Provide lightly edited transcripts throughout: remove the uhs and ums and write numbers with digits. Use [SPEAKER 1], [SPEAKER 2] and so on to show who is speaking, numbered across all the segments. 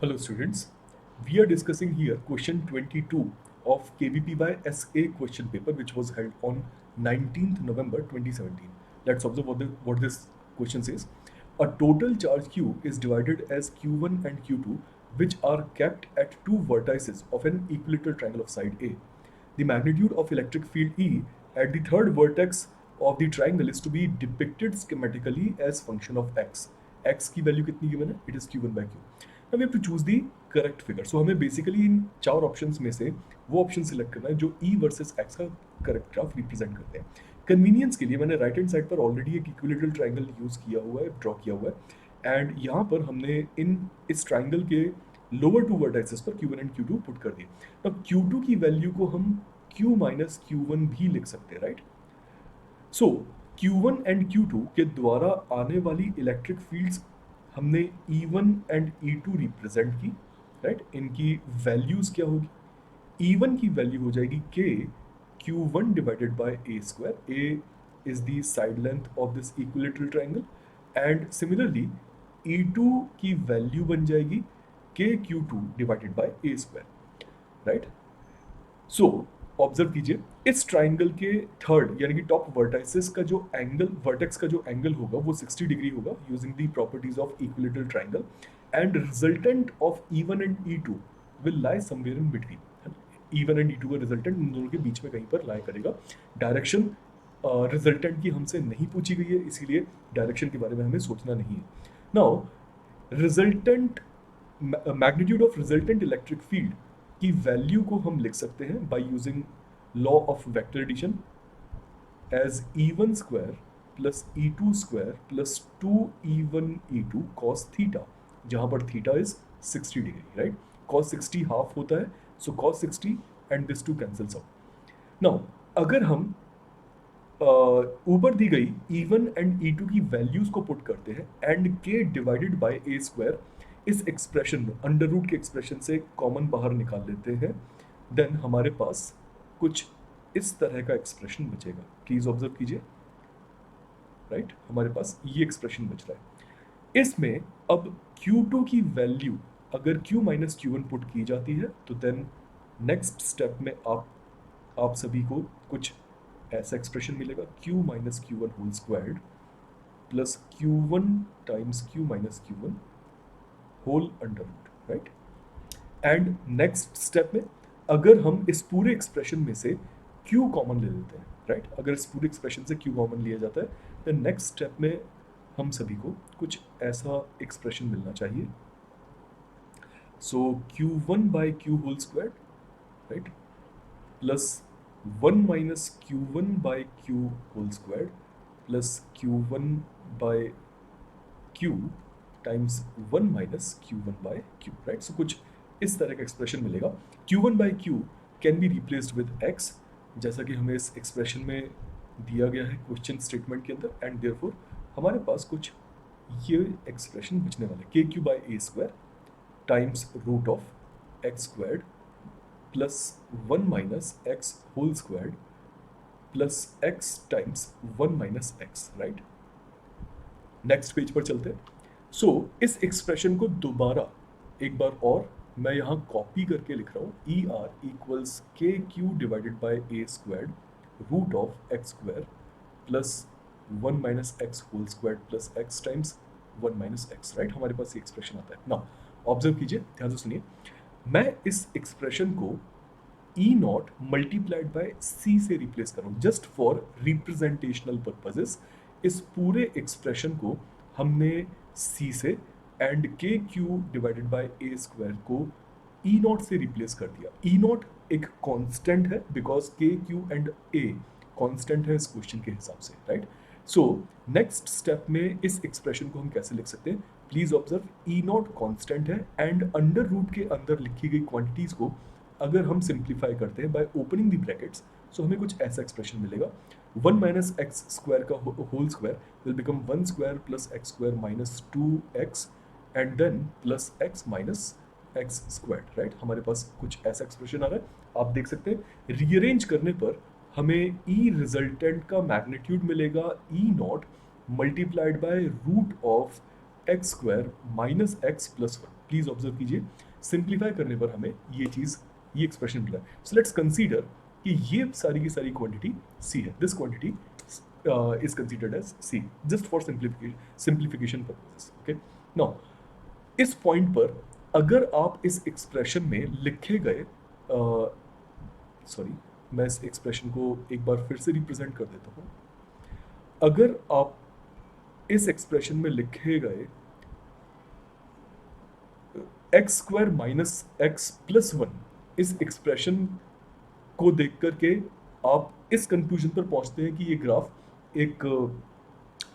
[SPEAKER 1] Hello students, we are discussing here question 22 of KVP by SA question paper which was held on 19th November 2017. Let's observe what this question says. A total charge Q is divided as Q1 and Q2 which are kept at two vertices of an equilateral triangle of side A. The magnitude of electric field E at the third vertex of the triangle is to be depicted schematically as function of x. x की value कितनी given है? It is Q1 by Q. Now we have to choose the correct figure. So हमें basically इन चार options में से वो option select करना है जो E वर्सेस X का करेक्ट ग्राफ रिप्रेजेंट करते हैं. कन्वीनियंस के लिए मैंने राइट हैंड साइड पर ऑलरेडी एक इक्विलेटरल ट्राइंगल यूज किया हुआ है, ड्रॉ किया हुआ है, एंड यहाँ पर हमने इस ट्राइंगल के लोअर टू वर्टाइसेस पर Q1 एंड Q2 पुट कर दिए. अब Q2 की वैल्यू को हम Q माइनस Q1 भी लिख सकते हैं, right? So Q1 and Q2 के द्वारा आने वाली इलेक्ट्रिक फील्ड्स हमने E1 एंड E2 रिप्रेजेंट की, राइट? इनकी वैल्यूज क्या होगी? E1 की वैल्यू हो जाएगी K Q1 divided by A square. A is the side length of this equilateral triangle, and similarly E2 की वैल्यू बन जाएगी K Q2 divided by A square, right? So observe कीजिए, इस ट्राइंगल के third यानी कि टॉप वर्टाइसेस का जो एंगल, वर्टेक्स का जो एंगल होगा वो 60 डिग्री होगा using the properties of equilateral triangle, and resultant of E1 and E2 will lie somewhere in between. E1 and E2 का रिजल्टेंट इन दोनों के बीच में कहीं पर लाई करेगा. डायरेक्शन रिजल्टेंट की हमसे नहीं पूछी गई है, इसीलिए डायरेक्शन के बारे में हमें सोचना नहीं है. Now resultant magnitude of resultant electric field की वैल्यू को हम लिख सकते हैं by using law of vector addition as E1 square plus E2 square plus 2E1 E2 cos theta, जहां पर theta is 60 degree, right? cos 60 half होता है, so cos 60 and this two cancels out. Now अगर हम ऊपर दी गई E1 and E2 की values को पुट करते हैं and K divided by A square, इस एक्सप्रेशन में अंडर रूट के एक्सप्रेशन से कॉमन बाहर निकाल लेते हैं, देन हमारे पास कुछ इस तरह का एक्सप्रेशन बचेगा. प्लीज ऑब्जर्व कीजिए, राइट? हमारे पास ये एक्सप्रेशन बच रहा है. इसमें अब Q2 की वैल्यू अगर Q माइनस Q1 पुट की जाती है तो देन नेक्स्ट स्टेप में आप सभी को कुछ ऐसा एक्सप्रेशन मिलेगा, Q minus Q1 whole squared plus Q1 times Q minus Q1 whole under root, right? And next step में अगर हम इस पूरे एक्सप्रेशन में से Q कॉमन ले लेते हैं, राइट? अगर इस पूरे एक्सप्रेशन से Q कॉमन लिया जाता है तो नेक्स्ट स्टेप में हम सभी को कुछ ऐसा एक्सप्रेशन मिलना चाहिए. So Q1 by Q whole squared, right, plus 1 minus Q1 by Q whole squared plus Q1 by Q times 1 minus Q1 by Q, right? So कुछ इस तरह का एक्सप्रेशन मिलेगा. Q1 by Q can be replaced with X, जैसा कि हमें इस expression में दिया गया है क्वेश्चन स्टेटमेंट के अंदर, एंड देयरफॉर हमारे पास कुछ ये एक्सप्रेशन बचने वाले KQ by A square times root of X squared plus 1 minus X whole squared plus X times 1 minus X, right? Next page पर चलते हैं. सो इस एक्सप्रेशन को दोबारा एक बार और मैं यहाँ कॉपी करके लिख रहा हूँ, ER equals KQ divided by A squared root of X square plus 1 minus X whole squared plus X times 1 minus X, right? हमारे पास ये एक्सप्रेशन आता है. नाउ ऑब्जर्व कीजिए, ध्यान से सुनिए, मैं इस एक्सप्रेशन को E naught multiplied bye C से रिप्लेस करूँ जस्ट फॉर रिप्रेजेंटेशनल पर्पजेस. इस पूरे एक्सप्रेशन को हमने C से and KQ divided by A square को E नॉट से रिप्लेस कर दिया. E नॉट एक कांस्टेंट है because KQ and A constant है इस क्वेश्चन के हिसाब से, राइट? सो नेक्स्ट स्टेप में इस एक्सप्रेशन को हम कैसे लिख सकते हैं? Please observe, E not constant है एंड अंडर रूट के अंदर लिखी गई क्वांटिटीज को अगर हम सिंप्लीफाई करते हैं by opening the brackets, so हमें कुछ ऐसा एक्सप्रेशन मिलेगा. 1 माइनस एक्स स्क्वायर का whole square will become 1 square plus x square minus 2x and then plus x minus x square, right? हमारे पास कुछ ऐसा एक्सप्रेशन आ रहा है. आप देख सकते हैं रीअरेंज करने पर हमें E रिजल्टेंट का मैग्नीट्यूड मिलेगा E naught multiplied by root of x square minus x plus 1. Please observe कीजिए, सिंप्लीफाई करने पर हमें ये एक्सप्रेशन मिला है। सो लेट्स कंसीडर कि ये सारी की सारी क्वांटिटी सी है, this quantity is considered as C just for simplification purposes. Okay, now इस पॉइंट पर अगर आप इस एक्सप्रेशन में लिखे गए सॉरी मैं इस एक्सप्रेशन को एक बार फिर से रिप्रेजेंट कर देता हूं। अगर आप इस एक्सप्रेशन में लिखे गए x square minus x plus one इस एक्सप्रेशन को देख करके आप इस कंक्लूजन पर पहुंचते हैं कि ये ग्राफ एक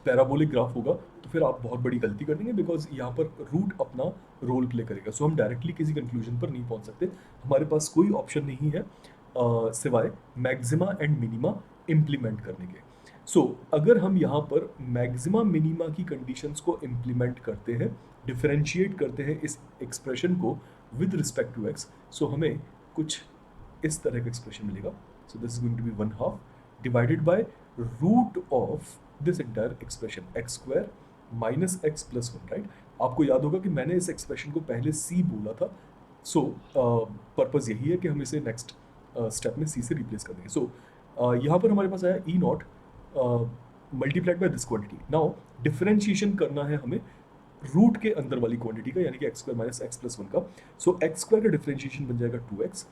[SPEAKER 1] पैराबोलिक ग्राफ होगा, तो फिर आप बहुत बड़ी गलती कर देंगे, बिकॉज यहाँ पर रूट अपना रोल प्ले करेगा। सो हम डायरेक्टली किसी कंक्लूजन पर नहीं पहुंच सकते, हमारे पास कोई ऑप्शन नहीं है सिवाय मैक्सिमा एंड मिनिमा इम्प्लीमेंट करने के। सो अगर हम यहाँ पर मैक्सिमा मिनिमा की कंडीशंस को इम्प्लीमेंट करते हैं, डिफरेंशिएट करते हैं इस एक्सप्रेशन को with respect to x, so हमें कुछ इस तरह का एक्सप्रेशन मिलेगा। So this is going to be 1/2 divided by root of this entire expression x square minus x plus one, right. आपको याद होगा कि मैंने इस एक्सप्रेशन को पहले सी बोला था। सो पर्पज यही है कि हम इसे नेक्स्ट स्टेप में सी से रिप्लेस कर देंगे। सो यहाँ पर हमारे पास आया e naught multiplied by this quantity. Now differentiation करना है हमें रूट के अंदर वाली क्वांटिटी का, यानी कि x square minus x plus one का। सो एक्स स्क्वायर का डिफरेंशिएशन बन जाएगा 2x,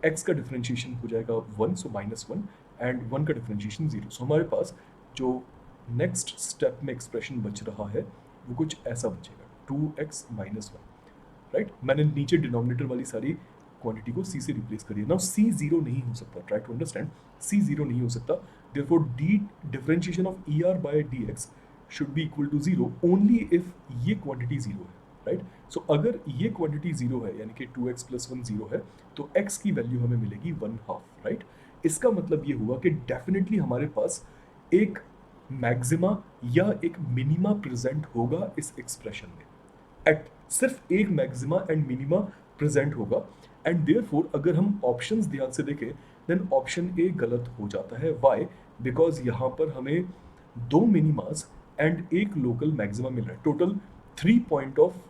[SPEAKER 1] एक्स का डिफरेंशिएशन हो जाएगा 1, सो -1, एंड 1 का डिफरेंशिएशन 0। सो हमारे पास जो नेक्स्ट स्टेप में एक्सप्रेशन बच रहा है वो कुछ ऐसा बचेगा 2x माइनस 1, राइट। मैंने नीचे डिनोमिनेटर वाली सारी क्वांटिटी को c से रिप्लेस करी है। नाउ c 0 नहीं हो सकता, ट्राई टू अंडरस्टैंड, c 0 नहीं हो सकता, therefore d differentiation of er by dx should be equal to 0 only if ये क्वांटिटी 0 है, राइट। सो अगर ये क्वांटिटी 0 है, यानी कि 2x प्लस 1 0 है, तो x की वैल्यू हमें मिलेगी 1/2, राइट। इसका मतलब ये हुआ कि डेफिनेटली हमारे पास एक मैक्सिमा या एक मिनिमा प्रेजेंट होगा इस एक्सप्रेशन में। एट सिर्फ एक मैक्सिमा एंड मिनिमा प्रेजेंट होगा, एंड देयरफॉर अगर हम ऑप्शंस ध्यान से देखें देन ऑप्शन ए गलत हो जाता है। व्हाई? बिकॉज यहाँ पर हमें 2 मिनिमास एंड एक लोकल मैक्सिमा मिल रहा है, टोटल 3 पॉइंट ऑफ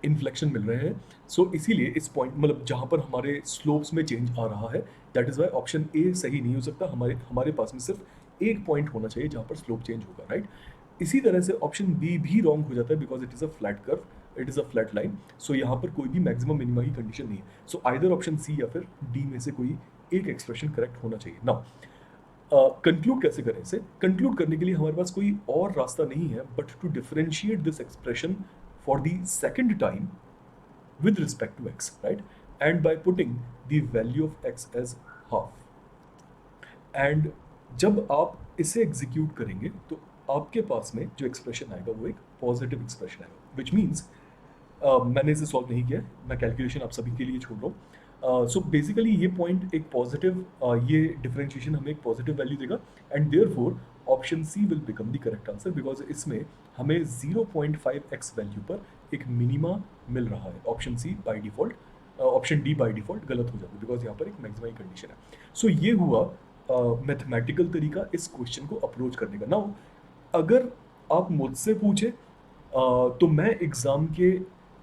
[SPEAKER 1] इन्फ्लेक्शन मिल रहे हैं। सो इसीलिए इस पॉइंट मतलब जहाँ पर हमारे स्लोप्स में चेंज आ रहा है, that is why option A सही नहीं हो सकता। हमारे पास में सिर्फ एक पॉइंट होना चाहिए जहाँ पर स्लोप चेंज होगा, राइट। इसी तरह से ऑप्शन बी भी रॉन्ग हो जाता है, because it is a flat curve, it is a flat line. So यहाँ पर कोई भी मैक्सिमम मिनिमा की कंडीशन नहीं है। सो आइदर ऑप्शन सी या फिर डी में से कोई एक एक्सप्रेशन करेक्ट होना चाहिए। नाउ कंक्लूड कैसे करें इसे? कंक्लूड करने के लिए हमारे पास कोई और रास्ता नहीं है but to differentiate this expression for the second time with respect to x, right, and by putting the value of x as half, and जब आप इसे एग्जीक्यूट करेंगे तो आपके पास में जो एक्सप्रेशन आएगा वो एक पॉजिटिव एक्सप्रेशन आएगा, विच मीन्स मैंने इसे सॉल्व नहीं किया, मैं कैलकुलेशन आप सभी के लिए छोड़ रहा हूँ। सो बेसिकली ये पॉइंट एक पॉजिटिव ये डिफरेंशिएशन हमें एक पॉजिटिव वैल्यू देगा, and therefore option C will become the correct answer, because इसमें हमें 0.5x वैल्यू पर एक मिनिमा मिल रहा है। Option C by default, option D by default गलत हो जाता है, बिकॉज यहाँ पर एक मैक्सिमा की कंडीशन है। सो ये हुआ मैथमेटिकल तरीका इस क्वेश्चन को अप्रोच करने का। नाउ अगर आप मुझसे पूछे तो मैं एग्जाम के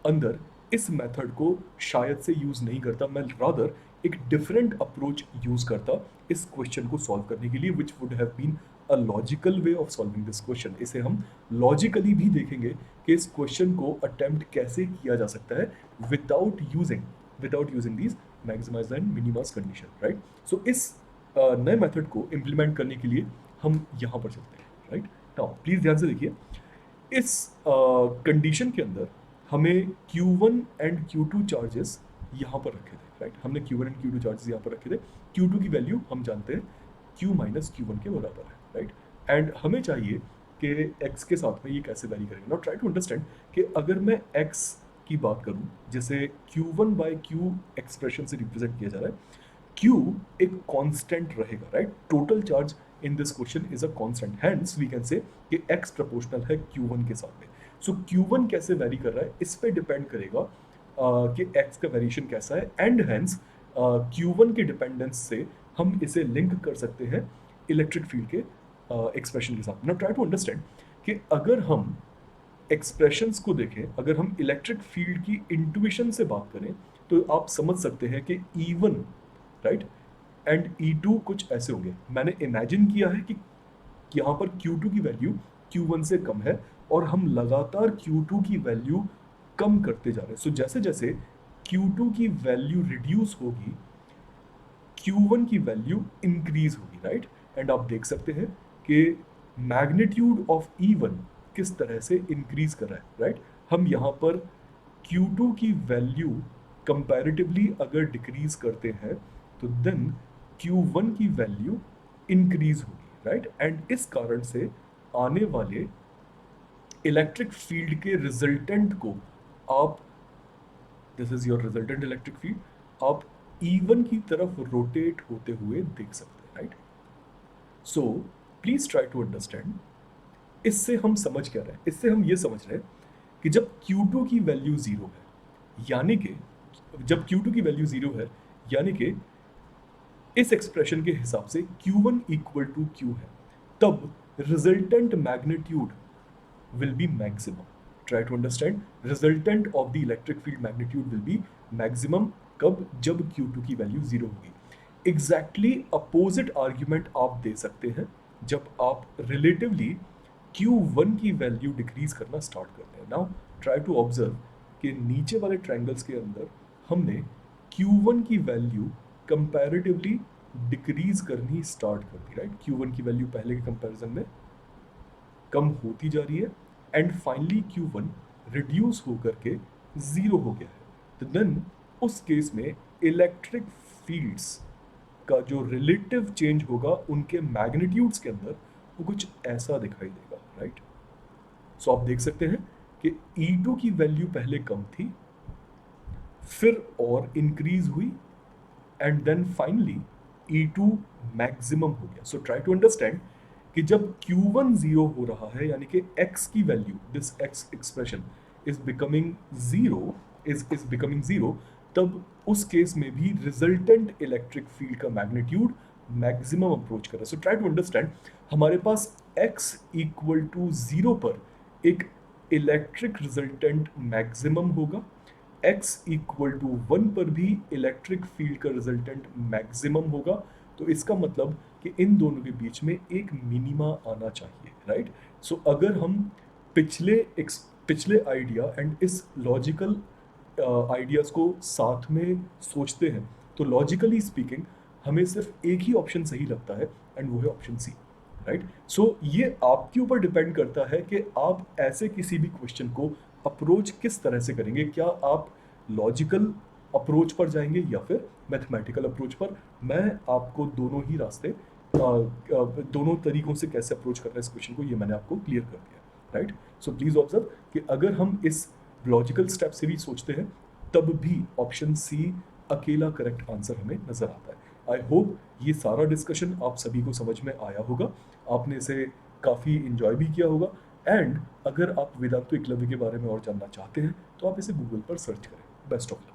[SPEAKER 1] अंदर इस मेथड को शायद से यूज़ नहीं करता, मैं रादर एक डिफरेंट अप्रोच यूज़ करता इस क्वेश्चन को सॉल्व करने के लिए, which would have been a logical way of solving this question. इसे हम लॉजिकली भी देखेंगे कि इस क्वेश्चन को अटेम्प्ट कैसे किया जा सकता है without using these maximize and minimize condition, right. So इस नए मेथड को इम्प्लीमेंट करने के लिए हम यहाँ पर चलते हैं, राइट। नाउ प्लीज़ ध्यान से देखिए, इस कंडीशन के अंदर हमें Q1 एंड Q2 चार्जेस यहाँ पर रखे थे, राइट। हमने Q1 एंड Q2 चार्जेस यहाँ पर रखे थे। Q2 की वैल्यू हम जानते हैं Q माइनस Q1 के बराबर है, राइट। एंड हमें चाहिए कि x के साथ में ये कैसे वैरी करेंगे। नाउ ट्राई टू अंडरस्टैंड कि अगर मैं x की बात करूँ, जैसे Q1 बाय Q एक्सप्रेशन से रिप्रेजेंट किया जा रहा है, Q एक कांस्टेंट रहेगा, right. Total charge in this question is a constant, hence we can say कि x प्रोपोर्शनल है Q1 के साथ में। सो Q1 कैसे वैरी कर रहा है इस पे डिपेंड करेगा कि x का वेरिएशन कैसा है, एंड हेंस Q1 के डिपेंडेंस से हम इसे लिंक कर सकते हैं इलेक्ट्रिक फील्ड के एक्सप्रेशन के साथ। नाउ ट्राई टू अंडरस्टैंड कि अगर हम एक्सप्रेशंस को देखें, अगर हम इलेक्ट्रिक फील्ड की इंट्यूशन से बात करें तो आप समझ सकते हैं कि E1 राइट एंड E2 कुछ ऐसे होंगे। मैंने इमेजिन किया है कि यहाँ पर Q2 की वैल्यू Q1 से कम है और हम लगातार Q2 की वैल्यू कम करते जा रहे हैं। सो जैसे जैसे Q2 की वैल्यू रिड्यूस होगी Q1 की वैल्यू इंक्रीज होगी, राइट। एंड आप देख सकते हैं कि मैग्नीट्यूड ऑफ E1 किस तरह से इंक्रीज कर रहा है, राइट। हम यहाँ पर Q2 की वैल्यू कंपैरेटिवली अगर डिक्रीज करते हैं तो देन Q1 की वैल्यू इंक्रीज होगी, राइट। एंड इस कारण से आने वाले इलेक्ट्रिक फील्ड के रिजल्टेंट को आप, this is your resultant electric field, आप E1 की तरफ रोटेट होते हुए देख सकते हैं, right. So please try to understand, इससे हम समझ क्या रहे हैं, इससे हम ये समझ रहे हैं कि जब Q2 की वैल्यू जीरो है, यानी कि जब Q2 की वैल्यू जीरो है, यानी कि इस एक्सप्रेशन के हिसाब से Q1 इक्वल टू Q है, तब resultant magnitude will be maximum. Try to understand. Resultant of the electric field magnitude will be maximum कब, जब Q2 की वैल्यू जीरो होगी। एग्जैक्टली अपोजिट आर्ग्यूमेंट आप दे सकते हैं जब आप रिलेटिवली Q1 की वैल्यू डिक्रीज करना स्टार्ट करते हैं। नाउ ट्राई टू ऑब्जर्व कि नीचे वाले ट्रायंगल्स के अंदर हमने Q1 की वैल्यू कंपैरेटिवली डिक्रीज करनी स्टार्ट कर दी, राइट। Q1 की वैल्यू पहले के कंपैरिजन में कम होती जा रही है एंड फाइनली Q1 रिड्यूस होकर के जीरो हो गया है। तो देन उस केस में इलेक्ट्रिक फील्ड्स का जो रिलेटिव चेंज होगा उनके मैग्नीट्यूड्स के अंदर वो कुछ ऐसा दिखाई देगा, राइट। सो आप देख सकते हैं कि E2 की वैल्यू पहले कम थी, फिर और इंक्रीज हुई and then finally E2 maximum हो गया। सो ट्राई टू अंडरस्टैंड कि जब Q1 जीरो हो रहा है, यानी कि x की value, this x expression is becoming zero, तब उस केस में भी रिजल्टेंट इलेक्ट्रिक फील्ड का मैग्नीट्यूड मैक्सिमम अप्रोच कर रहा है। सो ट्राई टू अंडरस्टैंड, हमारे पास x इक्वल टू जीरो पर एक इलेक्ट्रिक रिजल्टेंट मैक्सिमम होगा, x इक्वल टू 1 पर भी इलेक्ट्रिक फील्ड का रिजल्टेंट मैक्सिमम होगा। तो इसका मतलब कि इन दोनों के बीच में एक मिनिमा आना चाहिए, राइट। सो अगर हम पिछले आइडिया एंड इस लॉजिकल आइडियाज को साथ में सोचते हैं तो लॉजिकली स्पीकिंग हमें सिर्फ एक ही ऑप्शन सही लगता है एंड वो है ऑप्शन सी, राइट। सो ये आपके ऊपर डिपेंड करता है कि आप ऐसे किसी भी क्वेश्चन को अप्रोच किस तरह से करेंगे। क्या आप लॉजिकल अप्रोच पर जाएंगे या फिर मैथमेटिकल अप्रोच पर। मैं आपको दोनों ही रास्ते दोनों तरीकों से कैसे अप्रोच कर रहे हैं इस क्वेश्चन को, ये मैंने आपको क्लियर कर दिया, राइट। सो प्लीज ऑब्जर्व कि अगर हम इस लॉजिकल स्टेप से भी सोचते हैं तब भी ऑप्शन सी अकेला करेक्ट आंसर हमें नजर आता है। आई होप ये सारा डिस्कशन आप सभी को समझ में आया होगा, आपने इसे काफ़ी इंजॉय भी किया होगा। एंड अगर आप वेदांतो एकलव्य के बारे में और जानना चाहते हैं तो आप इसे गूगल पर सर्च करें। Best of luck.